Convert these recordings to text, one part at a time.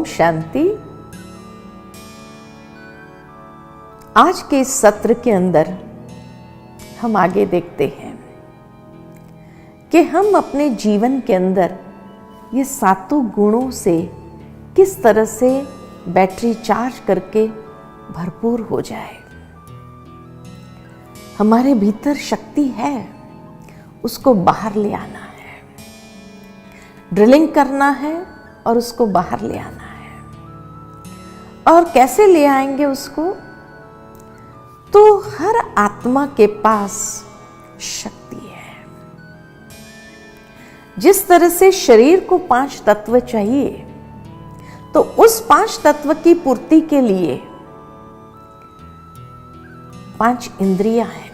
शांति। आज के इस सत्र के अंदर हम आगे देखते हैं कि हम अपने जीवन के अंदर ये सातों गुणों से किस तरह से बैटरी चार्ज करके भरपूर हो जाए। हमारे भीतर शक्ति है, उसको बाहर ले आना है, ड्रिलिंग करना है और उसको बाहर ले आना है। और कैसे ले आएंगे उसको? तो हर आत्मा के पास शक्ति है। जिस तरह से शरीर को 5 तत्व चाहिए, तो उस 5 तत्व की पूर्ति के लिए 5 इंद्रियां हैं,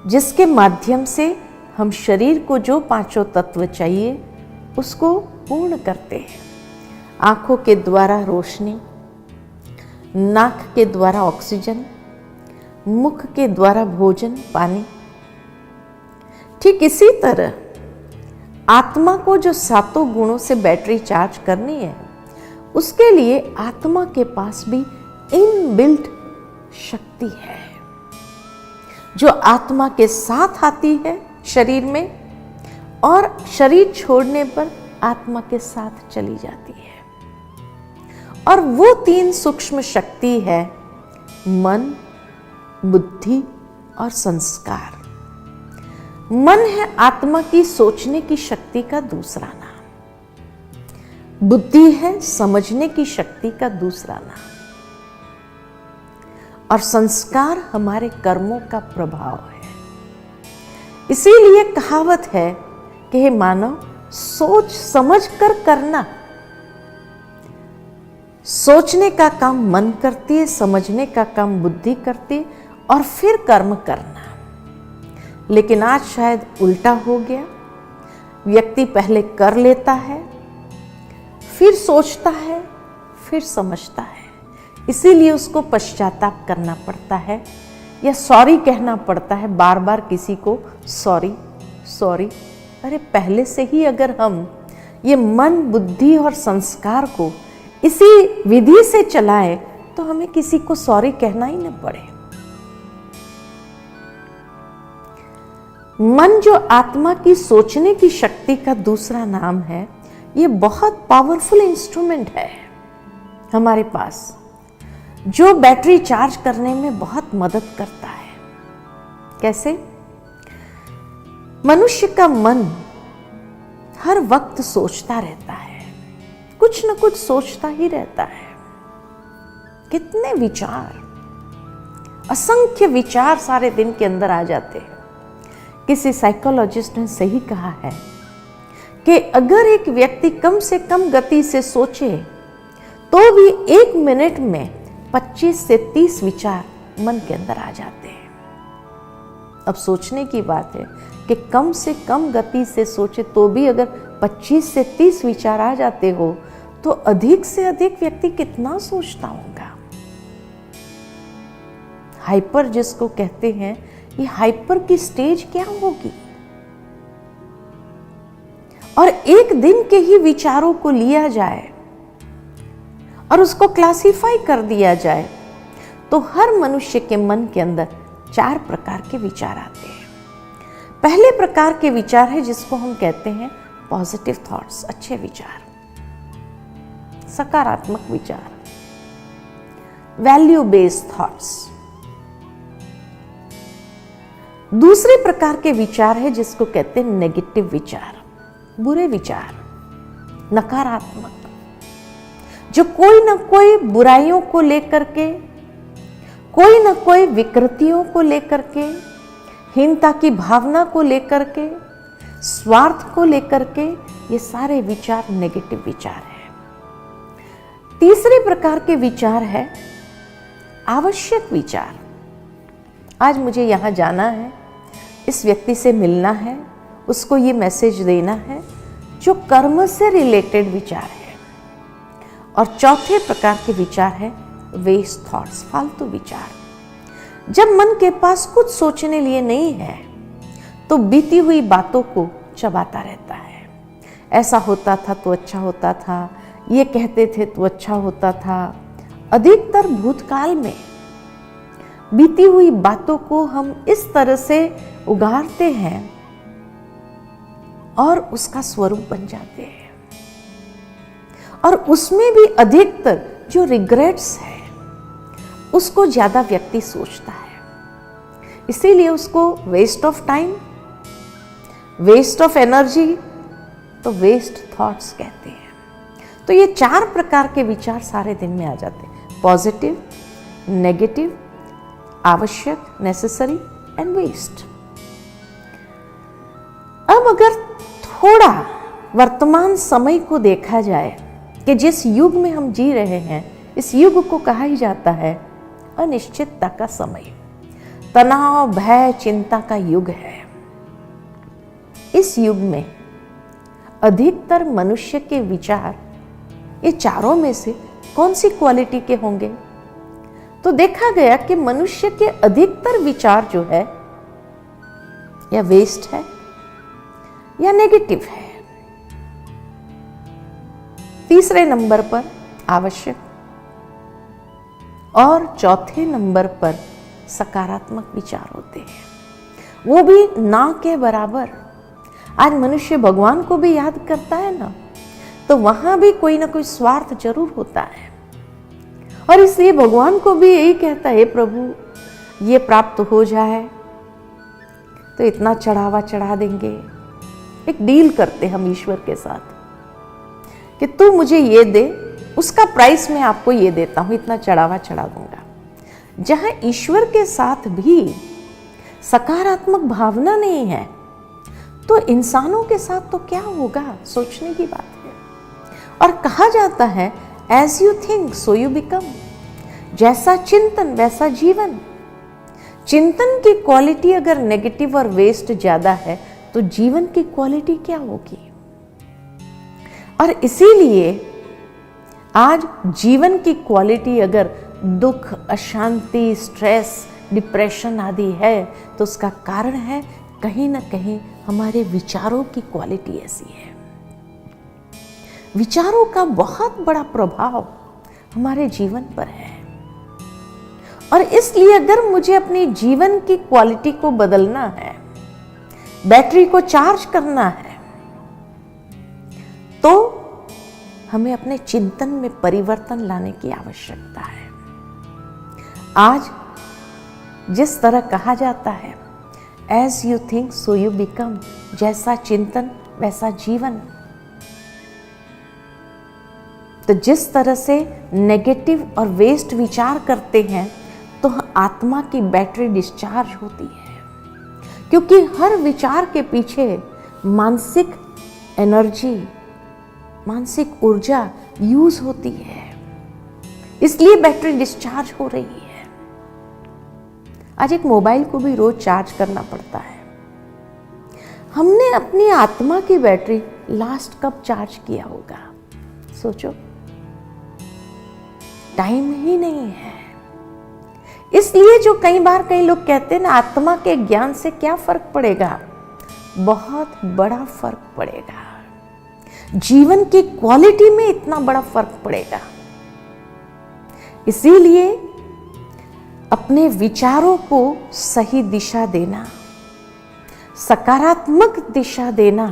जिसके माध्यम से हम शरीर को जो 5 तत्व चाहिए उसको पूर्ण करते हैं। आंखों के द्वारा रोशनी, नाक के द्वारा ऑक्सीजन, मुख के द्वारा भोजन पानी। ठीक इसी तरह आत्मा को जो सातों गुणों से बैटरी चार्ज करनी है, उसके लिए आत्मा के पास भी इनबिल्ट शक्ति है, जो आत्मा के साथ आती है शरीर में और शरीर छोड़ने पर आत्मा के साथ चली जाती है। और वो 3 सूक्ष्म शक्ति है मन, बुद्धि और संस्कार। मन है आत्मा की सोचने की शक्ति का दूसरा नाम, बुद्धि है समझने की शक्ति का दूसरा नाम, और संस्कार हमारे कर्मों का प्रभाव है। इसीलिए कहावत है कि हे मानव, सोच समझ कर करना। सोचने का काम मन करती है, समझने का काम बुद्धि करती है, और फिर कर्म करना। लेकिन आज शायद उल्टा हो गया। व्यक्ति पहले कर लेता है, फिर सोचता है, फिर समझता है। इसीलिए उसको पश्चाताप करना पड़ता है या सॉरी कहना पड़ता है बार बार किसी को, सॉरी सॉरी। अरे पहले से ही अगर हम ये मन, बुद्धि और संस्कार को इसी विधि से चलाए तो हमें किसी को सॉरी कहना ही न पड़े। मन जो आत्मा की सोचने की शक्ति का दूसरा नाम है, ये बहुत पावरफुल इंस्ट्रूमेंट है हमारे पास, जो बैटरी चार्ज करने में बहुत मदद करता है। कैसे? मनुष्य का मन हर वक्त सोचता रहता है, कुछ न कुछ सोचता ही रहता है। कितने विचार, असंख्य विचार सारे दिन के अंदर आ जाते हैं। किसी साइकोलॉजिस्ट ने सही कहा है कि अगर एक व्यक्ति कम से कम गति से सोचे तो भी 1 मिनट में 25 से 30 विचार मन के अंदर आ जाते हैं। अब सोचने की बात है कि कम से कम गति से सोचे तो भी अगर 25 से 30 विचार आ जाते हो, तो अधिक से अधिक व्यक्ति कितना सोचता होगा। हाइपर जिसको कहते हैं, ये हाइपर की स्टेज क्या होगी? और एक दिन के ही विचारों को लिया जाए और उसको क्लासिफाई कर दिया जाए, तो हर मनुष्य के मन के अंदर 4 प्रकार के विचार आते हैं। पहले प्रकार के विचार है जिसको हम कहते हैं पॉजिटिव थॉट्स, अच्छे विचार, सकारात्मक विचार, वैल्यू बेस्ड थॉट्स। दूसरे प्रकार के विचार है जिसको कहते हैं नेगेटिव विचार, बुरे विचार, नकारात्मक, जो कोई ना कोई बुराइयों को लेकर के, कोई ना कोई विकृतियों को लेकर के, हीनता की भावना को लेकर के, स्वार्थ को लेकर के, ये सारे विचार नेगेटिव विचार है। तीसरे प्रकार के विचार है आवश्यक विचार। आज मुझे यहां जाना है, इस व्यक्ति से मिलना है, उसको ये मैसेज देना है, जो कर्म से रिलेटेड विचार है। और चौथे प्रकार के विचार है वेस्ट थॉट्स, फालतू विचार। जब मन के पास कुछ सोचने लिए नहीं है, तो बीती हुई बातों को चबाता रहता है। ऐसा होता था तो अच्छा होता था, ये कहते थे तो अच्छा होता था। अधिकतर भूतकाल में बीती हुई बातों को हम इस तरह से उगारते हैं और उसका स्वरूप बन जाते हैं। और उसमें भी अधिकतर जो रिग्रेट्स है उसको ज्यादा व्यक्ति सोचता है, इसीलिए उसको waste of time, waste of energy, तो वेस्ट थॉट्स कहते हैं। तो ये 4 प्रकार के विचार सारे दिन में आ जाते हैं, पॉजिटिव, नेगेटिव, आवश्यक, नेसेसरी एंड वेस्ट। अब अगर थोड़ा वर्तमान समय को देखा जाए कि जिस युग में हम जी रहे हैं, इस युग को कहा ही जाता है अनिश्चितता का समय, तनाव, भय, चिंता का युग है। इस युग में अधिकतर मनुष्य के विचार ये चारों में से कौन सी क्वालिटी के होंगे? तो देखा गया कि मनुष्य के अधिकतर विचार जो है या वेस्ट है या नेगेटिव है। तीसरे नंबर पर आवश्यक और चौथे नंबर पर सकारात्मक विचार होते हैं, वो भी ना के बराबर। आज मनुष्य भगवान को भी याद करता है ना, तो वहां भी कोई ना कोई स्वार्थ जरूर होता है, और इसलिए भगवान को भी यही कहता है, प्रभु ये प्राप्त हो जाए तो इतना चढ़ावा चढ़ा देंगे। एक डील करते हम ईश्वर के साथ कि तू मुझे ये दे, उसका प्राइस मैं आपको ये देता हूं, इतना चढ़ावा चढ़ा दूंगा। जहां ईश्वर के साथ भी सकारात्मक भावना नहीं है, तो इंसानों के साथ तो क्या होगा, सोचने की बात है। और कहा जाता है as you think so you become, जैसा चिंतन वैसा जीवन। चिंतन की क्वालिटी अगर नेगेटिव और वेस्ट ज्यादा है तो जीवन की क्वालिटी क्या होगी? और इसीलिए आज जीवन की क्वालिटी अगर दुख, अशांति, स्ट्रेस, डिप्रेशन आदि है तो उसका कारण है कहीं ना कहीं हमारे विचारों की क्वालिटी ऐसी है। विचारों का बहुत बड़ा प्रभाव हमारे जीवन पर है, और इसलिए अगर मुझे अपनी जीवन की क्वालिटी को बदलना है, बैटरी को चार्ज करना है, तो हमें अपने चिंतन में परिवर्तन लाने की आवश्यकता है। आज जिस तरह कहा जाता है as you think so you become, जैसा चिंतन वैसा जीवन, तो जिस तरह से नेगेटिव और वेस्ट विचार करते हैं तो आत्मा की बैटरी डिस्चार्ज होती है, क्योंकि हर विचार के पीछे मानसिक एनर्जी, मानसिक ऊर्जा यूज होती है, इसलिए बैटरी डिस्चार्ज हो रही है। आज एक मोबाइल को भी रोज चार्ज करना पड़ता है। हमने अपनी आत्मा की बैटरी लास्ट कब चार्ज किया होगा? सोचो, टाइम ही नहीं है। इसलिए जो कई बार कई लोग कहते हैं ना, आत्मा के ज्ञान से क्या फर्क पड़ेगा? बहुत बड़ा फर्क पड़ेगा। जीवन की क्वालिटी में इतना बड़ा फर्क पड़ेगा। इसीलिए अपने विचारों को सही दिशा देना, सकारात्मक दिशा देना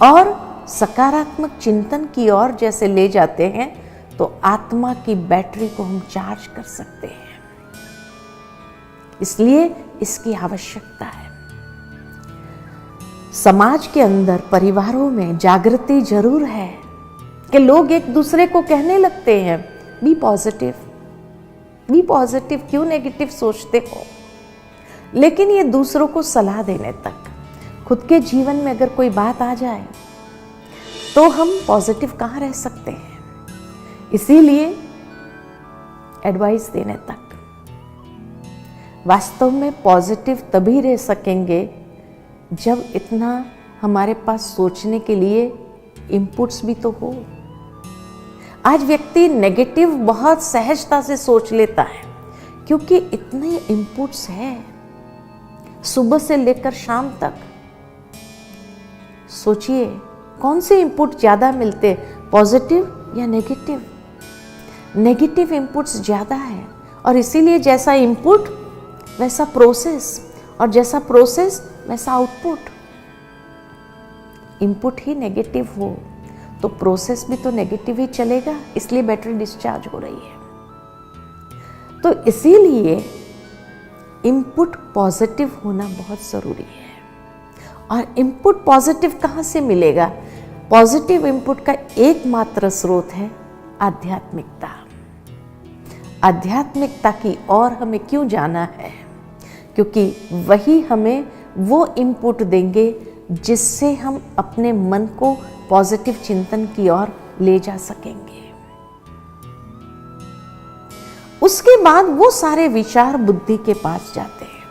और सकारात्मक चिंतन की ओर जैसे ले जाते हैं तो आत्मा की बैटरी को हम चार्ज कर सकते हैं। इसलिए इसकी आवश्यकता है। समाज के अंदर, परिवारों में जागृति जरूर है कि लोग एक दूसरे को कहने लगते हैं बी पॉजिटिव, बी पॉजिटिव, क्यों नेगेटिव सोचते हो? लेकिन ये दूसरों को सलाह देने तक, खुद के जीवन में अगर कोई बात आ जाए तो हम पॉजिटिव कहाँ रह सकते हैं? इसीलिए एडवाइस देने तक। वास्तव में पॉजिटिव तभी रह सकेंगे जब इतना हमारे पास सोचने के लिए इनपुट्स भी तो हो। आज व्यक्ति नेगेटिव बहुत सहजता से सोच लेता है क्योंकि इतने इनपुट्स हैं सुबह से लेकर शाम तक। सोचिए कौन से इनपुट ज़्यादा मिलते, पॉजिटिव या नेगेटिव? नेगेटिव इनपुट्स ज़्यादा है, और इसीलिए जैसा इनपुट वैसा प्रोसेस, और जैसा प्रोसेस वैसा आउटपुट। इनपुट ही नेगेटिव हो तो प्रोसेस भी तो नेगेटिव ही चलेगा, इसलिए बैटरी डिस्चार्ज हो रही है। तो इसीलिए इनपुट पॉजिटिव होना बहुत ज़रूरी है। और इनपुट पॉजिटिव कहाँ से मिलेगा? पॉजिटिव इनपुट का एकमात्र स्रोत है आध्यात्मिकता। आध्यात्मिकता की ओर हमें क्यों जाना है? क्योंकि वही हमें वो इनपुट देंगे जिससे हम अपने मन को पॉजिटिव चिंतन की ओर ले जा सकेंगे। उसके बाद वो सारे विचार बुद्धि के पास जाते हैं।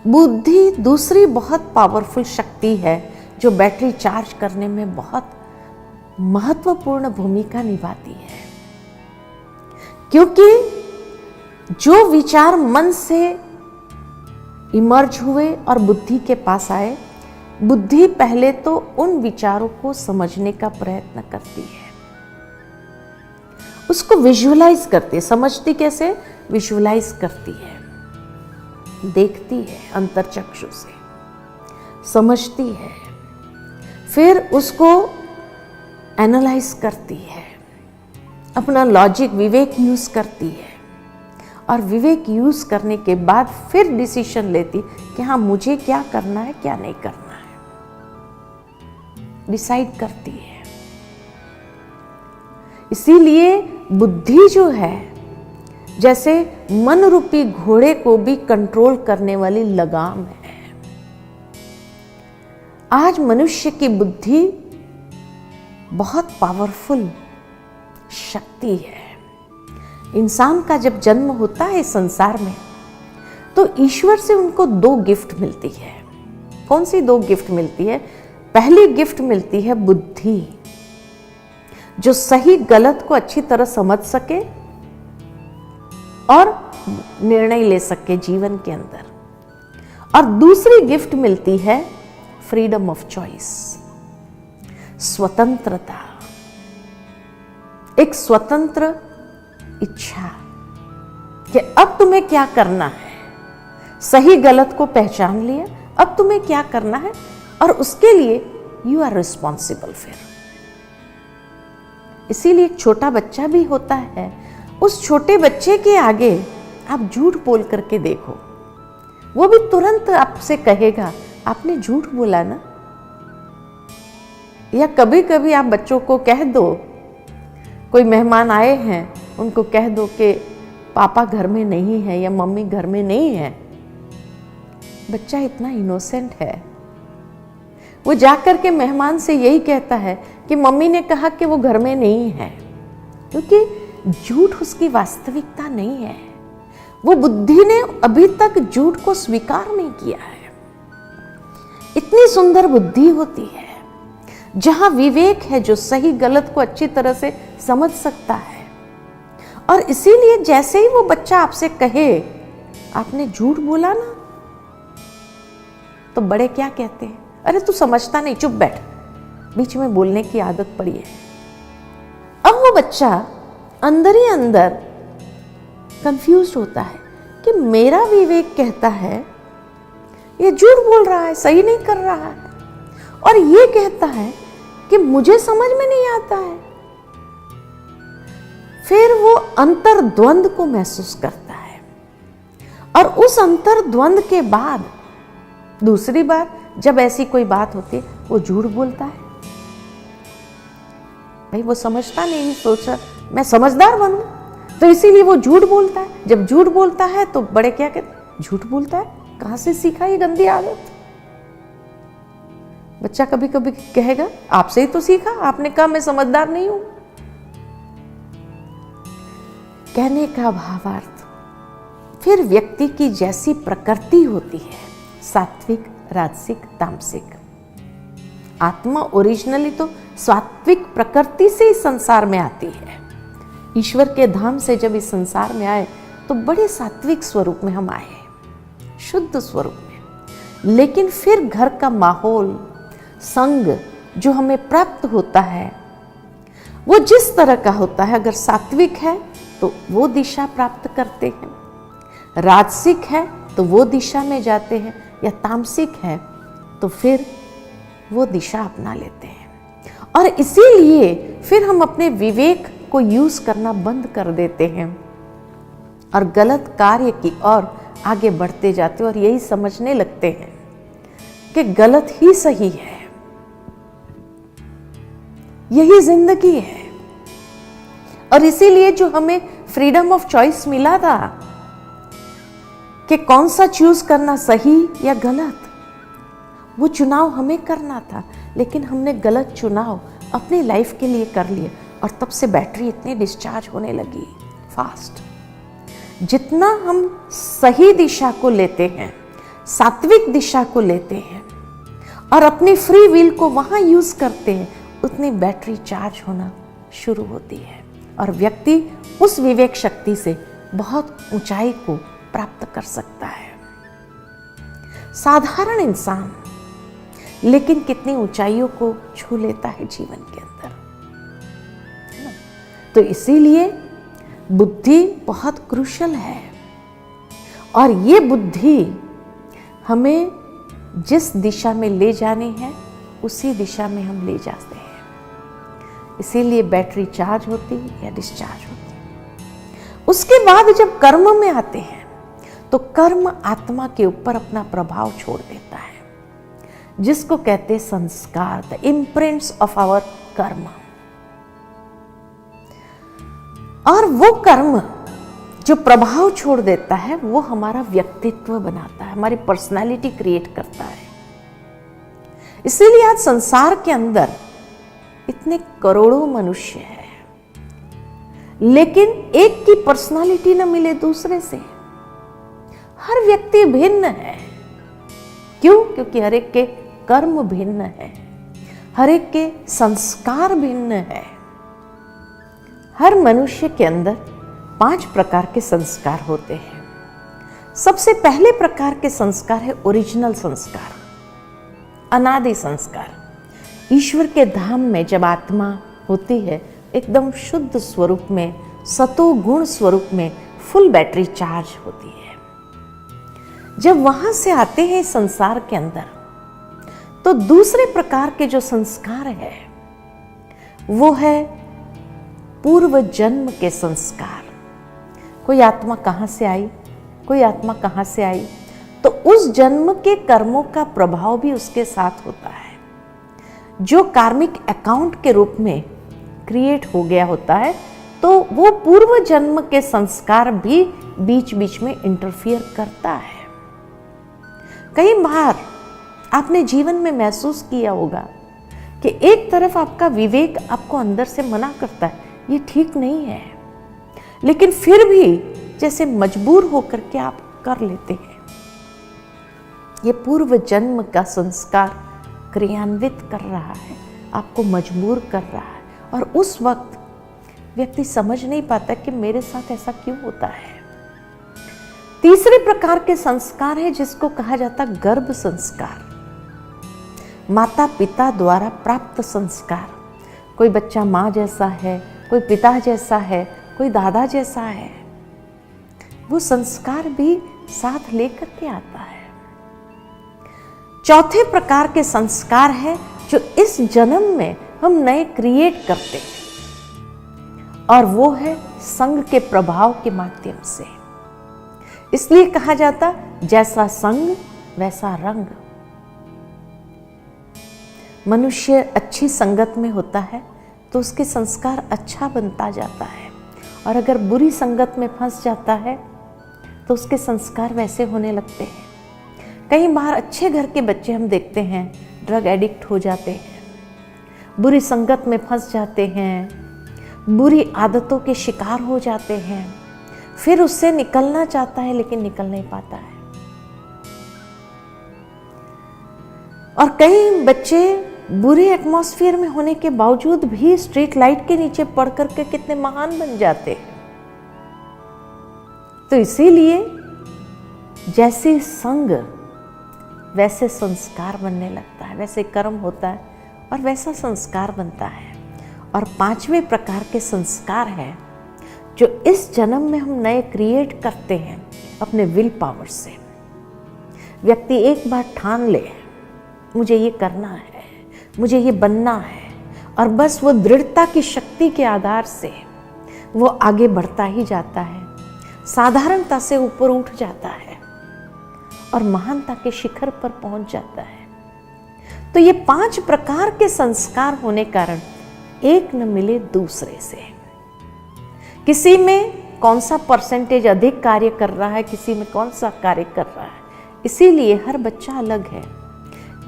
बुद्धि दूसरी बहुत पावरफुल शक्ति है जो बैटरी चार्ज करने में बहुत महत्वपूर्ण भूमिका निभाती है। क्योंकि जो विचार मन से इमर्ज हुए और बुद्धि के पास आए, बुद्धि पहले तो उन विचारों को समझने का प्रयत्न करती है, उसको विजुअलाइज करती है। समझती कैसे? विजुअलाइज करती है, देखती है अंतर्चक्षु से, समझती है, फिर उसको एनालाइज करती है, अपना लॉजिक विवेक यूज करती है, और विवेक यूज करने के बाद फिर डिसीजन लेती कि हाँ मुझे क्या करना है क्या नहीं करना है, डिसाइड करती है। इसीलिए बुद्धि जो है जैसे मन रूपी घोड़े को भी कंट्रोल करने वाली लगाम है। आज मनुष्य की बुद्धि बहुत पावरफुल शक्ति है। इंसान का जब जन्म होता है इस संसार में तो ईश्वर से उनको 2 गिफ्ट मिलती है। कौन सी 2 गिफ्ट मिलती है? पहली गिफ्ट मिलती है बुद्धि, जो सही गलत को अच्छी तरह समझ सके और निर्णय ले सके जीवन के अंदर। और दूसरी गिफ्ट मिलती है फ्रीडम ऑफ चॉइस, स्वतंत्रता, एक स्वतंत्र इच्छा कि अब तुम्हें क्या करना है। सही गलत को पहचान लिया, अब तुम्हें क्या करना है और उसके लिए यू आर रिस्पॉन्सिबल। फिर इसीलिए एक छोटा बच्चा भी होता है, उस छोटे बच्चे के आगे आप झूठ बोल करके देखो, वो भी तुरंत आपसे कहेगा आपने झूठ बोला ना। या कभी कभी आप बच्चों को कह दो, कोई मेहमान आए हैं उनको कह दो कि पापा घर में नहीं है या मम्मी घर में नहीं है। बच्चा इतना इनोसेंट है, वो जाकर के मेहमान से यही कहता है कि मम्मी ने कहा कि वो घर में नहीं है, क्योंकि झूठ उसकी वास्तविकता नहीं है। वो बुद्धि ने अभी तक झूठ को स्वीकार नहीं किया है। इतनी सुंदर बुद्धि होती है जहां विवेक है, जो सही गलत को अच्छी तरह से समझ सकता है। और इसीलिए जैसे ही वो बच्चा आपसे कहे आपने झूठ बोला ना, तो बड़े क्या कहते हैं, अरे तू समझता नहीं, चुप बैठ। बीच में बोलने की आदत पड़ी है। अब वो बच्चा अंदर ही अंदर कंफ्यूज होता है कि मेरा विवेक कहता है ये झूठ बोल रहा है, सही नहीं कर रहा है, और ये कहता है कि मुझे समझ में नहीं आता है। फिर वो अंतर्द्वंद को महसूस करता है, और उस अंतर्द्वंद के बाद दूसरी बार जब ऐसी कोई बात होती है वो झूठ बोलता है। भाई वो समझता नहीं, सोचा मैं समझदार बनूं, तो इसीलिए वो झूठ बोलता है। जब झूठ बोलता है तो बड़े क्या कहते, झूठ बोलता है, कहां से सीखा ये गंदी आदत। बच्चा कभी कभी कहेगा आपसे ही तो सीखा, आपने कहा मैं समझदार नहीं हूं। कहने का भावार्थ, फिर व्यक्ति की जैसी प्रकृति होती है, सात्विक, राजसिक, तामसिक। आत्मा ओरिजिनली तो सात्विक प्रकृति से इस संसार में आती है। ईश्वर के धाम से जब इस संसार में आए तो बड़े सात्विक स्वरूप में हम आए, शुद्ध स्वरूप में। लेकिन फिर घर का माहौल, संग, जो हमें प्राप्त होता है वो जिस तरह का होता है, अगर सात्विक है तो वो दिशा प्राप्त करते हैं, राजसिक है तो वो दिशा में जाते हैं, या तामसिक है तो फिर वो दिशा अपना लेते हैं। और इसीलिए फिर हम अपने विवेक को यूज करना बंद कर देते हैं और गलत कार्य की ओर आगे बढ़ते जाते हैं और यही समझने लगते हैं कि गलत ही सही है, यही जिंदगी है। और इसीलिए जो हमें फ्रीडम ऑफ चॉइस मिला था कि कौन सा चूज करना, सही या गलत, वो चुनाव हमें करना था, लेकिन हमने गलत चुनाव अपनी लाइफ के लिए कर लिए और तब से बैटरी इतनी डिस्चार्ज होने लगी फास्ट। जितना हम सही दिशा को लेते हैं, सात्विक दिशा को लेते हैं और अपनी फ्री विल को वहां यूज करते हैं, उतनी बैटरी चार्ज होना शुरू होती है और व्यक्ति उस विवेक शक्ति से बहुत ऊंचाई को प्राप्त कर सकता है। साधारण इंसान लेकिन कितनी ऊंचाइयों को छू लेता है जीवन के अंदर। तो इसीलिए बुद्धि बहुत क्रूशल है और ये बुद्धि हमें जिस दिशा में ले जानी है उसी दिशा में हम ले जाते हैं। इसीलिए बैटरी चार्ज होती या डिस्चार्ज होती। उसके बाद जब कर्म में आते हैं तो कर्म आत्मा के ऊपर अपना प्रभाव छोड़ देता है, जिसको कहते हैं संस्कार, द इम्प्रिंट्स ऑफ आवर कर्म। और वो कर्म जो प्रभाव छोड़ देता है वो हमारा व्यक्तित्व बनाता है, हमारी पर्सनालिटी क्रिएट करता है। इसीलिए आज संसार के अंदर इतने करोड़ों मनुष्य हैं, लेकिन एक की पर्सनालिटी न मिले दूसरे से। हर व्यक्ति भिन्न है। क्यों? क्योंकि हर एक के कर्म भिन्न है, हर एक के संस्कार भिन्न है। हर मनुष्य के अंदर 5 प्रकार के संस्कार होते हैं। सबसे पहले प्रकार के संस्कार है ओरिजिनल संस्कार, अनादि संस्कार। ईश्वर के धाम में जब आत्मा होती है एकदम शुद्ध स्वरूप में, सतो गुण स्वरूप में फुल बैटरी चार्ज होती है। जब वहां से आते हैं संसार के अंदर तो दूसरे प्रकार के जो संस्कार है वो है पूर्व जन्म के संस्कार। कोई आत्मा कहां से आई, कोई आत्मा कहां से आई, तो उस जन्म के कर्मों का प्रभाव भी उसके साथ होता है, जो कार्मिक अकाउंट के रूप में क्रिएट हो गया होता है। तो वो पूर्व जन्म के संस्कार भी बीच बीच में इंटरफियर करता है। कई बार आपने जीवन में महसूस किया होगा कि एक तरफ आपका विवेक आपको अंदर से मना करता है, ये ठीक नहीं है, लेकिन फिर भी जैसे मजबूर होकर के आप कर लेते हैं। ये पूर्व जन्म का संस्कार क्रियान्वित कर रहा है, आपको मजबूर कर रहा है, और उस वक्त व्यक्ति समझ नहीं पाता कि मेरे साथ ऐसा क्यों होता है। तीसरे प्रकार के संस्कार है जिसको कहा जाता गर्भ संस्कार, माता पिता द्वारा प्राप्त संस्कार। कोई बच्चा माँ जैसा है, कोई पिता जैसा है, कोई दादा जैसा है, वो संस्कार भी साथ लेकर के आता है। चौथे प्रकार के संस्कार है जो इस जन्म में हम नए क्रिएट करते हैं, और वो है संग के प्रभाव के माध्यम से। इसलिए कहा जाता जैसा संग वैसा रंग। मनुष्य अच्छी संगत में होता है तो उसके संस्कार अच्छा बनता जाता है, और अगर बुरी संगत में फंस जाता है तो उसके संस्कार वैसे होने लगते हैं। कई बार अच्छे घर के बच्चे हम देखते हैं ड्रग एडिक्ट हो जाते हैं, बुरी संगत में फंस जाते हैं, बुरी आदतों के शिकार हो जाते हैं, फिर उससे निकलना चाहता है लेकिन निकल नहीं पाता है। और कई बच्चे बुरे एटमॉस्फेयर में होने के बावजूद भी स्ट्रीट लाइट के नीचे पढ़ करके कितने महान बन जाते हैं। तो इसीलिए जैसे संग वैसे संस्कार बनने लगता है, वैसे कर्म होता है और वैसा संस्कार बनता है। और 5वें प्रकार के संस्कार है जो इस जन्म में हम नए क्रिएट करते हैं अपने विल पावर से। व्यक्ति एक बार ठान ले मुझे ये करना है, मुझे ये बनना है, और बस वो दृढ़ता की शक्ति के आधार से वो आगे बढ़ता ही जाता है, साधारणता से ऊपर उठ जाता है और महानता के शिखर पर पहुंच जाता है। तो ये 5 प्रकार के संस्कार होने कारण एक न मिले दूसरे से। किसी में कौन सा परसेंटेज अधिक कार्य कर रहा है, किसी में कौन सा कार्य कर रहा है, इसीलिए हर बच्चा अलग है।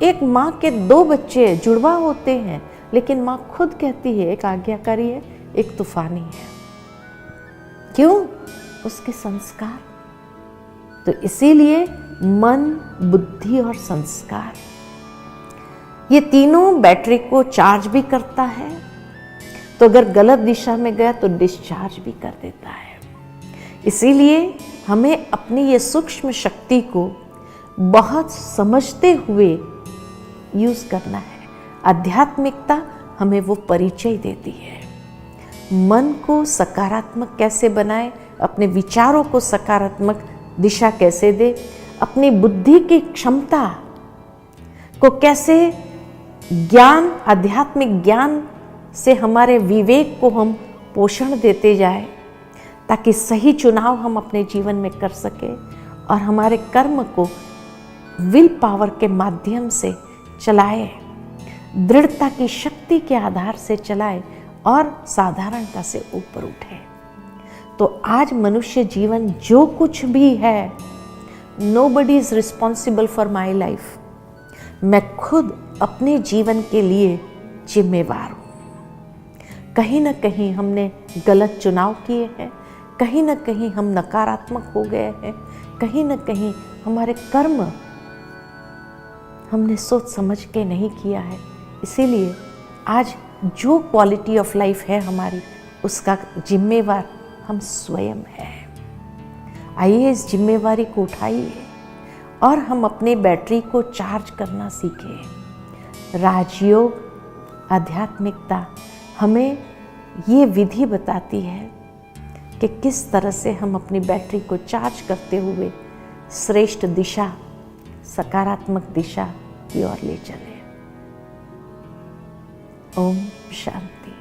एक माँ के 2 बच्चे जुड़वा होते हैं, लेकिन माँ खुद कहती है एक आज्ञाकारी है, एक तूफानी है। क्यों? उसके संस्कार। तो इसीलिए मन, बुद्धि और संस्कार, ये तीनों बैटरी को चार्ज भी करता है, तो अगर गलत दिशा में गया तो डिस्चार्ज भी कर देता है। इसीलिए हमें अपनी ये सूक्ष्म शक्ति को बहुत समझते हुए यूज करना है। आध्यात्मिकता हमें वो परिचय देती है। मन को सकारात्मक कैसे बनाए, अपने विचारों को सकारात्मक दिशा कैसे दे, अपनी बुद्धि की क्षमता को कैसे ज्ञान, आध्यात्मिक ज्ञान से हमारे विवेक को हम पोषण देते जाए, ताकि सही चुनाव हम अपने जीवन में कर सके और हमारे कर्म को विल पावर के माध्यम से चलाए, दृढ़ता की शक्ति के आधार से चलाए और साधारणता से ऊपर उठे। तो आज मनुष्य जीवन जो कुछ भी है, nobody is responsible for my life. मैं खुद अपने जीवन के लिए जिम्मेवार हूँ। कहीं ना कहीं हमने गलत चुनाव किए हैं, कहीं ना कहीं हम नकारात्मक हो गए हैं, कहीं ना कहीं हमारे कर्म हमने सोच समझ के नहीं किया है। इसीलिए आज जो क्वालिटी ऑफ लाइफ है हमारी, उसका जिम्मेवार हम स्वयं हैं। आइए इस जिम्मेवारी को उठाइए और हम अपने बैटरी को चार्ज करना सीखें। राजयोग, आध्यात्मिकता हमें ये विधि बताती है कि किस तरह से हम अपनी बैटरी को चार्ज करते हुए श्रेष्ठ दिशा, सकारात्मक दिशा की ओर ले चलें। ओम शांति।